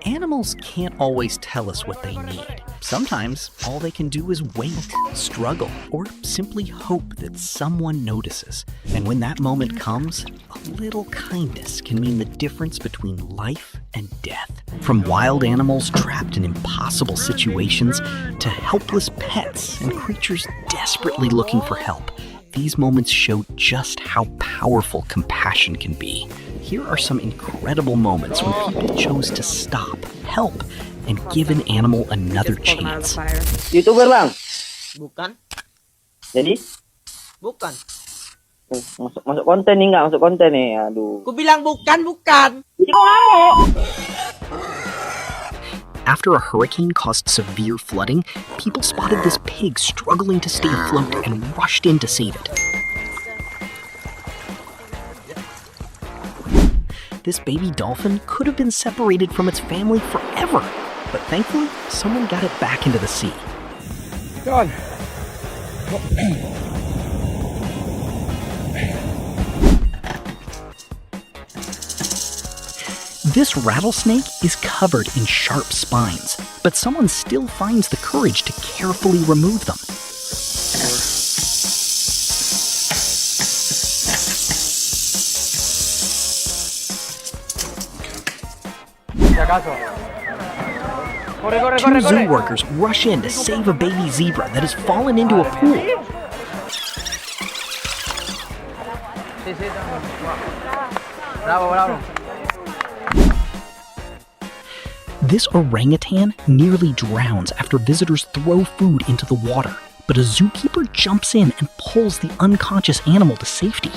Animals can't always tell us what they need. Sometimes all they can do is wait, struggle, or simply hope that someone notices. And when that moment comes, a little kindness can mean the difference between life and death. From wild animals trapped in impossible situations to helpless pets and creatures desperately looking for help, these moments show just how powerful compassion can be. Here are some incredible moments when people chose to stop, help, and give an animal another chance. YouTuber bang? Bukan. Jadi? Bukan. Masuk konten nih, nggak masuk konten nih. Aduh. Ku bilang bukan. Jadi kok ngamuk? After a hurricane caused severe flooding, people spotted this pig struggling to stay afloat and rushed in to save it. This baby dolphin could have been separated from its family forever, but thankfully, someone got it back into the sea. John. This rattlesnake is covered in sharp spines, but someone still finds the courage to carefully remove them. Two zoo workers rush in to save a baby zebra that has fallen into a pool. Bravo. This orangutan nearly drowns after visitors throw food into the water, but a zookeeper jumps in and pulls the unconscious animal to safety.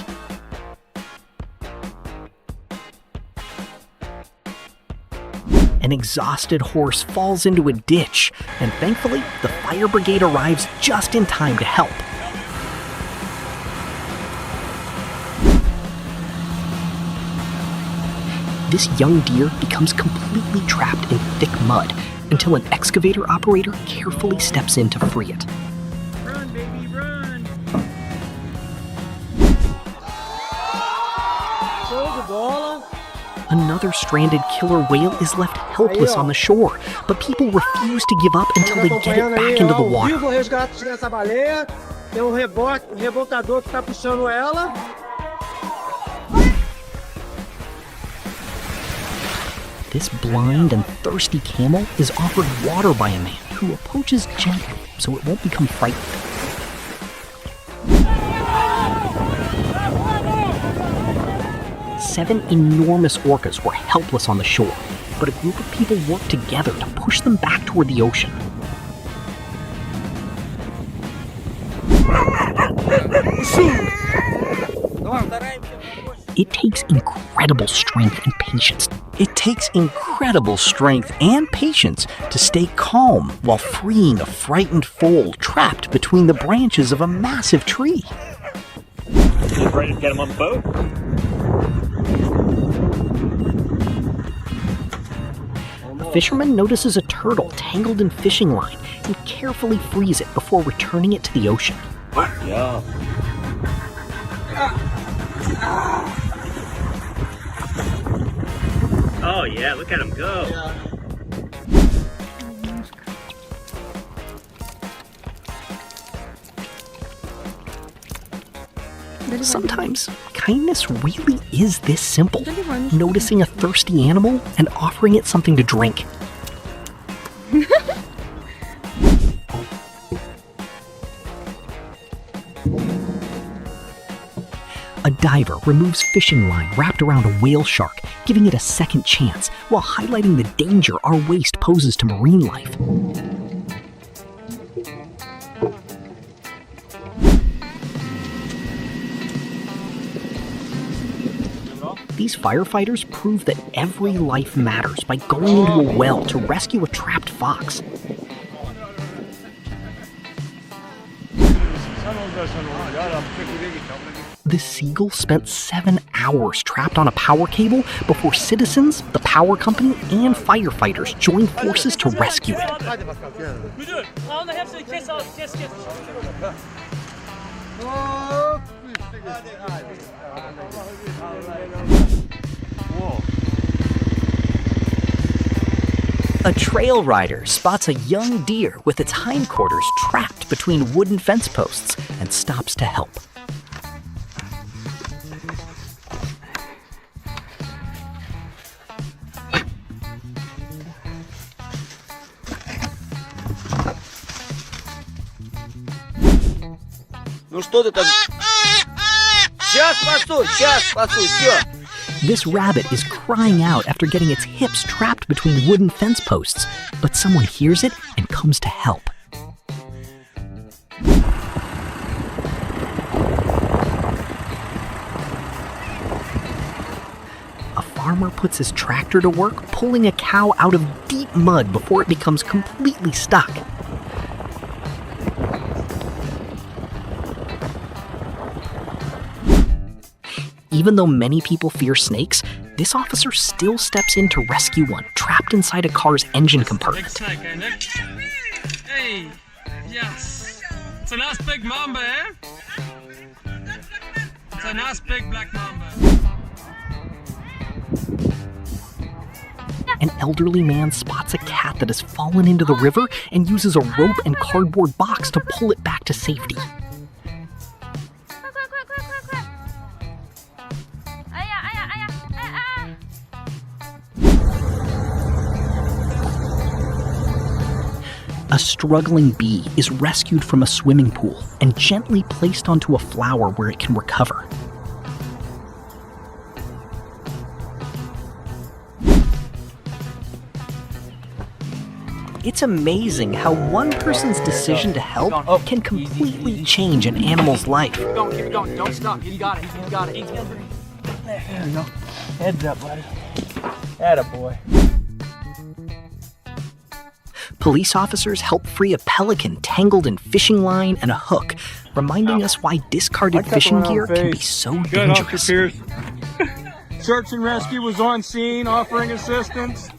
An exhausted horse falls into a ditch, and thankfully, the fire brigade arrives just in time to help. This young deer becomes completely trapped in thick mud until an excavator operator carefully steps in to free it. Run, baby, run. Show de bola. Another stranded killer whale is left helpless on the shore, but people refuse to give up until they get it back into the water. Vivo o resgate dessa baleia. Tem rebotador que tá puxando ela. This blind and thirsty camel is offered water by a man who approaches gently so it won't become frightened. Seven enormous orcas were helpless on the shore, but a group of people worked together to push them back toward the ocean. It takes incredible strength and patience. It takes incredible strength and patience to stay calm while freeing a frightened foal trapped between the branches of a massive tree. Ready to get him on the boat? A fisherman notices a turtle tangled in fishing line and carefully frees it before returning it to the ocean. Yeah. Oh yeah, look at him go. Sometimes, kindness really is this simple. Noticing a thirsty animal and offering it something to drink. A diver removes fishing line wrapped around a whale shark, giving it a second chance, while highlighting the danger our waste poses to marine life. These firefighters prove that every life matters by going into a well to rescue a trapped fox. The seagull spent 7 hours trapped on a power cable before citizens, the power company, and firefighters joined forces to rescue it. A trail rider spots a young deer with its hindquarters trapped between wooden fence posts and stops to help. Ну что ты там? Сейчас спасу, все. This rabbit is crying out after getting its hips trapped between wooden fence posts, but someone hears it and comes to help. A farmer puts his tractor to work pulling a cow out of deep mud before it becomes completely stuck. Even though many people fear snakes, this officer still steps in to rescue one trapped inside a car's engine compartment. Big snake, ain't it? Hey, yes. It's a nice big mamba, eh? It's a nice big black mamba. An elderly man spots a cat that has fallen into the river and uses a rope and cardboard box to pull it back to safety. A struggling bee is rescued from a swimming pool and gently placed onto a flower where it can recover. It's amazing how one person's decision to help can completely change an animal's life. Keep it going. Don't stop. He's got it. There you go. Heads up, buddy. Attaboy. Police officers help free a pelican tangled in fishing line and a hook, reminding us why discarded fishing gear can be so Good, Officer dangerous. Pierce. Search and rescue was on scene, offering assistance.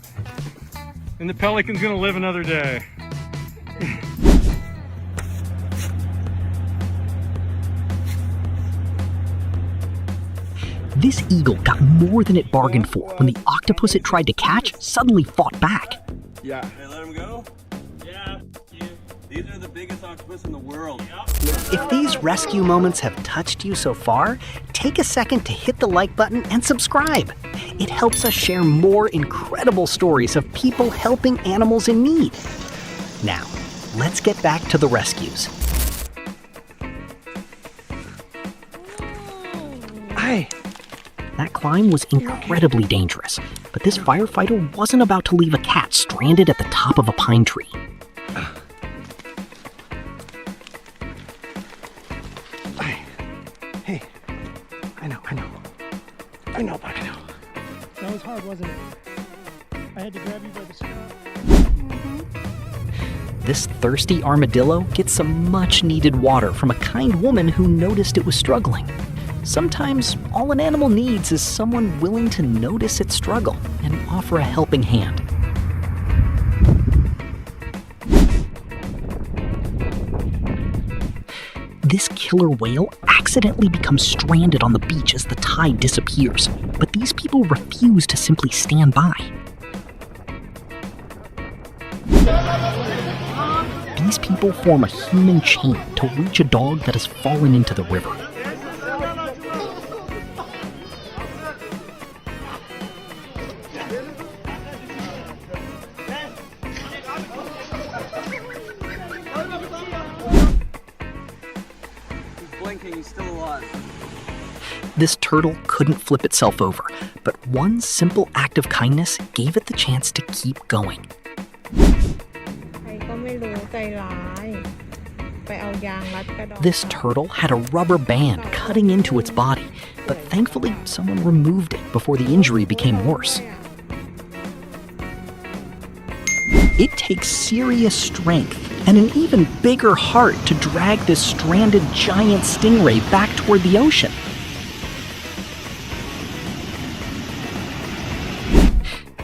And the pelican's gonna live another day. This eagle got more than it bargained for when the octopus it tried to catch suddenly fought back. Yeah. Hey, let him go? Yeah. These are the biggest octopus in the world. If these rescue moments have touched you so far, take a second to hit the like button and subscribe. It helps us share more incredible stories of people helping animals in need. Now, let's get back to the rescues. Hey. That climb was incredibly dangerous, but this firefighter wasn't about to leave a cat stranded at the top of a pine tree. Hey. I know, but I know. That was hard, wasn't it? I had to grab you by the scruff. This thirsty armadillo gets some much-needed water from a kind woman who noticed it was struggling. Sometimes all an animal needs is someone willing to notice its struggle and offer a helping hand. This killer whale accidentally becomes stranded on the beach as the tide disappears, but these people refuse to simply stand by. These people form a human chain to reach a dog that has fallen into the river. He's still alive. This turtle couldn't flip itself over, but one simple act of kindness gave it the chance to keep going. ใครก็ไม่รู้ใจร้ายไปเอายางรัดกระดอง This turtle had a rubber band cutting into its body, but thankfully someone removed it before the injury became worse. It takes serious strength and an even bigger heart to drag this stranded giant stingray back toward the ocean.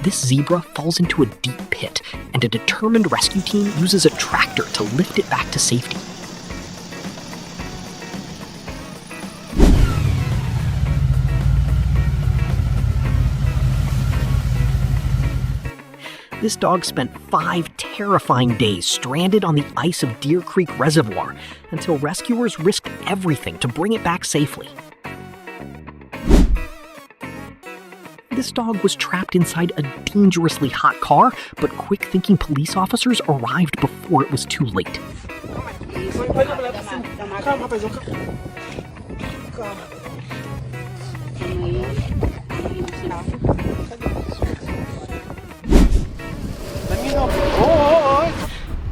This zebra falls into a deep pit, and a determined rescue team uses a tractor to lift it back to safety. This dog spent 5 terrifying days stranded on the ice of Deer Creek Reservoir until rescuers risked everything to bring it back safely. This dog was trapped inside a dangerously hot car, but quick-thinking police officers arrived before it was too late.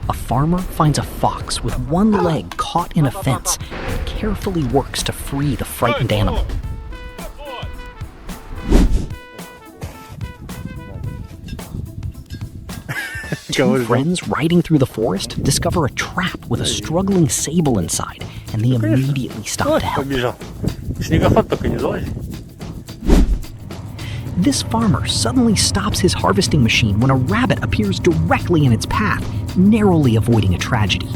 A farmer finds a fox with one leg caught in a fence and carefully works to free the frightened animal. Two friends riding through the forest discover a trap with a struggling sable inside, and they immediately stop to help. This farmer suddenly stops his harvesting machine when a rabbit appears directly in its path, narrowly avoiding a tragedy.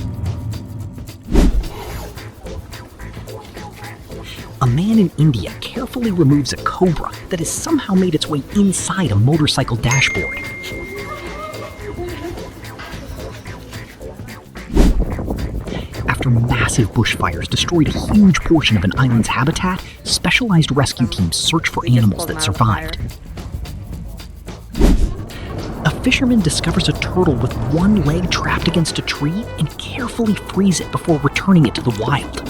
A man in India carefully removes a cobra that has somehow made its way inside a motorcycle dashboard. After massive bushfires destroyed a huge portion of an island's habitat, specialized rescue teams search for animals that survived. A fisherman discovers a turtle with one leg trapped against a tree and carefully frees it before returning it to the wild.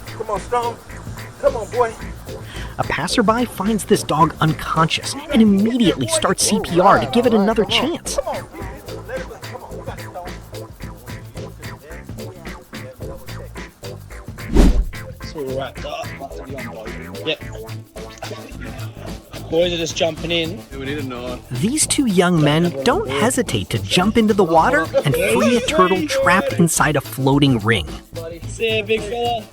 Come on, Stone. Come on, boy. A passerby finds this dog unconscious and immediately starts CPR to give it another chance. Yep. Boys are just jumping in. These two young men don't hesitate to jump into the water and free a turtle trapped inside a floating ring. See ya, big fella.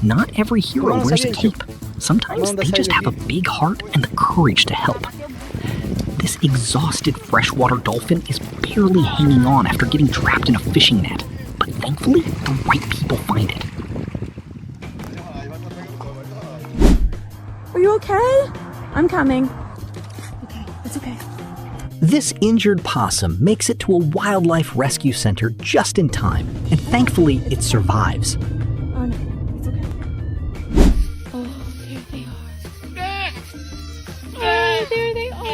Not every hero wears a cape. Sometimes they just have a big heart and the courage to help. This exhausted freshwater dolphin is barely hanging on after getting trapped in a fishing net, but thankfully, the right people find it. Are you okay? I'm coming. Okay, it's okay. This injured possum makes it to a wildlife rescue center just in time, and thankfully, it survives. Oh, no, it's okay. Oh, there they are. Oh, there they are.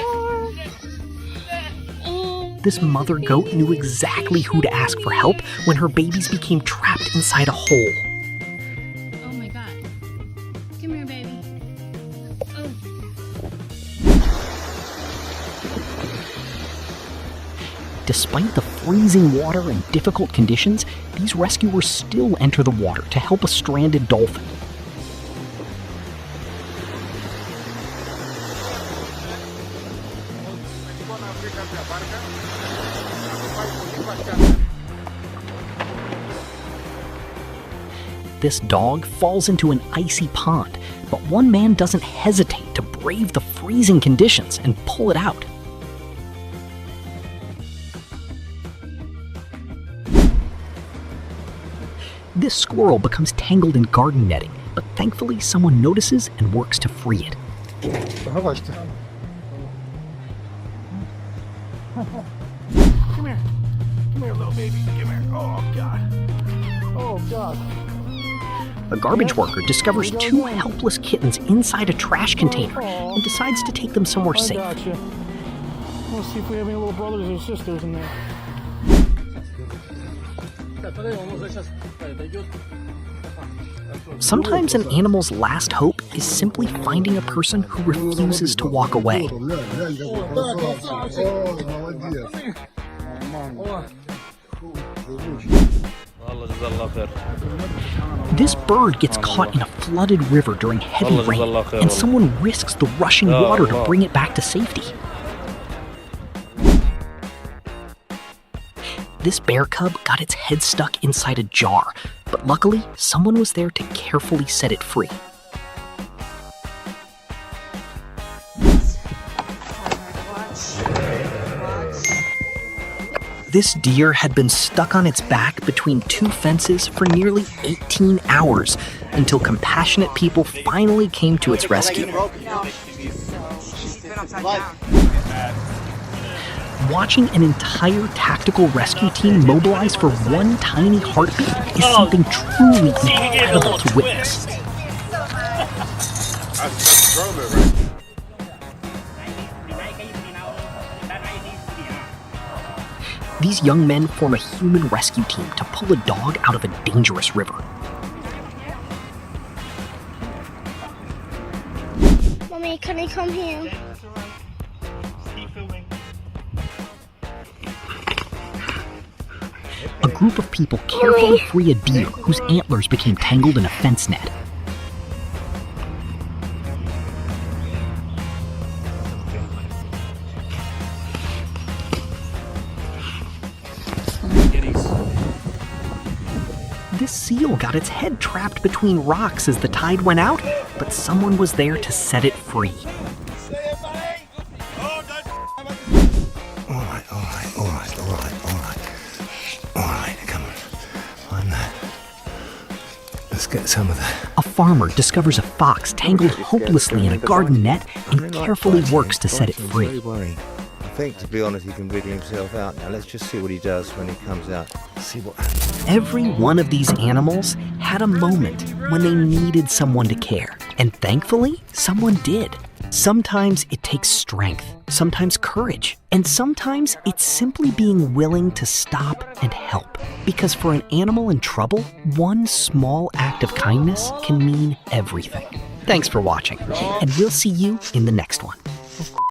This mother goat knew exactly who to ask for help when her babies became trapped inside a hole. Oh my god. Come here, baby. Oh. Despite the freezing water and difficult conditions, these rescuers still enter the water to help a stranded dolphin. This dog falls into an icy pond, but one man doesn't hesitate to brave the freezing conditions and pull it out. This squirrel becomes tangled in garden netting, but thankfully someone notices and works to free it. Come here, little baby. Come here. Oh God. Oh God. A garbage worker discovers 2 helpless kittens inside a trash container and decides to take them somewhere safe. Gotcha. Let's see if we have any little brothers or sisters in there. Sometimes an animal's last hope is simply finding a person who refuses to walk away. This bird gets caught in a flooded river during heavy rain, and someone risks the rushing water to bring it back to safety. This bear cub got its head stuck inside a jar, but luckily, someone was there to carefully set it free. This deer had been stuck on its back between two fences for nearly 18 hours until compassionate people finally came to its rescue. Watching an entire tactical rescue team mobilize for one tiny heartbeat is something truly incredible to witness. These young men form a human rescue team to pull a dog out of a dangerous river. Mommy, can I come here? A group of people carefully free a deer whose antlers became tangled in a fence net. This seal got its head trapped between rocks as the tide went out, but someone was there to set it free. Alright, come on. Find that. Let's get some of that. A farmer discovers a fox tangled hopelessly in a garden net and carefully works to set it free. I think, to be honest, he can wriggle himself out. Now let's just see what he does when he comes out. See what happens. Every one of these animals had a moment when they needed someone to care, and thankfully, someone did. Sometimes it takes strength, sometimes courage, and sometimes it's simply being willing to stop and help. Because for an animal in trouble, one small act of kindness can mean everything. Thanks for watching, and we'll see you in the next one.